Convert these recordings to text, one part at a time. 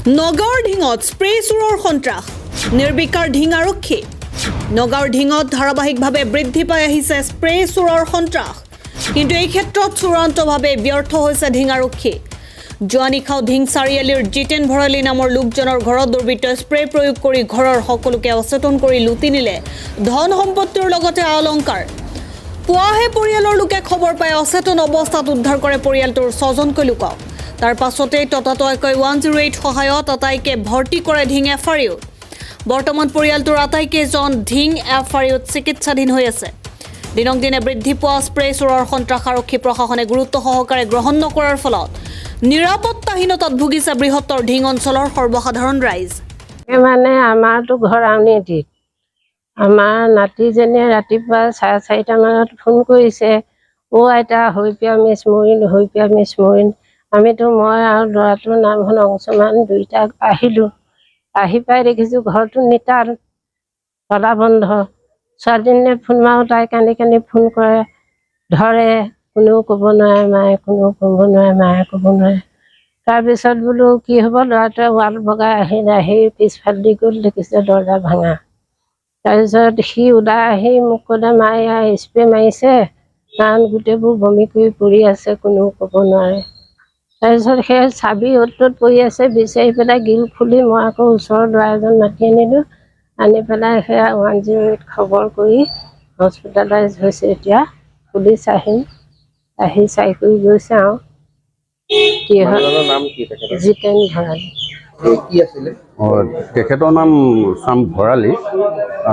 নগাঁৱৰ ঢিঙত স্প্ৰে চুৰৰ সন্ত্ৰাস নিৰ্বিকাৰ ঢিং আৰক্ষী নগাঁৱৰ ঢিঙত ধাৰাবাহিকভাৱে বৃদ্ধি পাই আহিছে স্প্ৰে চুৰৰ সন্ত্ৰাস কিন্তু এই ক্ষেত্ৰত চূড়ান্তভাৱে ব্যৰ্থ হৈছে ঢিং আৰক্ষী যোৱা নিশাও ঢিং চাৰিআলিৰ জিতেন ভৰালী নামৰ লোকজনৰ ঘৰত দুৰ্বৃত্তই স্প্ৰে প্ৰয়োগ কৰি ঘৰৰ সকলোকে অচেতন কৰি লুটি নিলে ধন সম্পত্তিৰ লগতে অলংকাৰ পুৱাহে পৰিয়ালৰ লোকে খবৰ পাই অচেতন অৱস্থাত উদ্ধাৰ কৰে পৰিয়ালটোৰ 6জনকৈ লোকক তাৰ পাছতে ততাতৈয়াকৈ 108 সহায়ত আটাইকে ভৰ্তি কৰে ঢিং এফআৰইউত বৰ্তমান পৰিয়ালটোৰ আটাইকেইজন ঢিং এফআৰইউত চিকিৎসাধীন হৈ আছে দিনক দিনে বৃদ্ধি পোৱা স্প্ৰে চুৰৰ সন্ত্ৰাস আৰক্ষী প্ৰশাসনে গুৰুত্ব সহকাৰে গ্ৰহণ নকৰাৰ ফলত নিৰাপত্তাহীনতাত ভুগিছে বৃহত্তৰ ঢিং অঞ্চলৰ সৰ্বসাধাৰণ ৰাইজ মানে আমাৰতো ঘৰ আউনীআটীত আমাৰ নাতিজনীয়ে ৰাতিপুৱা 4:30 মানত ফোন কৰিছে আইতা হৈপিয়া মিছ মৰিন আমিতো মই আৰু ল'ৰাটোৰ নাম হ'ল অংশমান দুইটা আহিলোঁ আহি পাই দেখিছোঁ ঘৰটো নিতাল তলা বন্ধ ছোৱালীজনীয়ে ফোন মাৰোঁ তাই কান্দি কান্দি ফোন কৰে ধৰে কোনেও ক'ব নোৱাৰে মায়ে কোনেও ক'ব নোৱাৰে মায়ে ক'ব নোৱাৰে তাৰপিছত বোলো কি হ'ব ল'ৰাটোৱে ৱাল বগাই আহি পিছফালেদি গ'ল দেখিছে দৰ্জা ভাঙা তাৰপিছত সি ওলাই আহি মোক ক'লে মায়ে স্প্ৰে মাৰিছে কাৰণ গোটেইবোৰ বমি কৰি পৰি আছে কোনেও ক'ব নোৱাৰে তাৰপিছত সেই চাবি অ'ত পৰি আছে বিচাৰি পেলাই গিল খুলি মই আকৌ ওচৰৰ ল'ৰা এজন মাতি আনিলোঁ আনি পেলাই সেয়া 108 খবৰ কৰি হস্পিটেলাইজ হৈছে এতিয়া পুলিচ আহি চাই কৰি গৈছে আৰু কি হয় জিতেন ভৰালী তেখেতৰ নাম চাম ভৰালী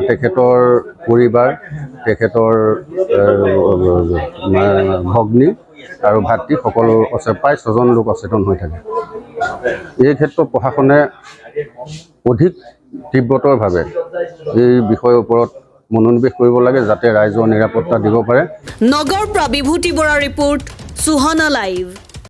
তেখেতৰ পৰিবাৰ তেখেতৰ ভগ্নী আৰু ভাতৃ সকলো আছে প্ৰায় 6জন লোক অচেতন হৈ থাকে এই ক্ষেত্ৰত প্ৰশাসনে অধিক তীব্ৰতৰভাৱে এই বিষয়ৰ ওপৰত মনোনিৱেশ কৰিব লাগে যাতে ৰাইজৰ নিৰাপত্তা দিব পাৰে নগৰৰ পৰা বিভূতি বৰা ৰিপোৰ্ট সুহানা লাইভ।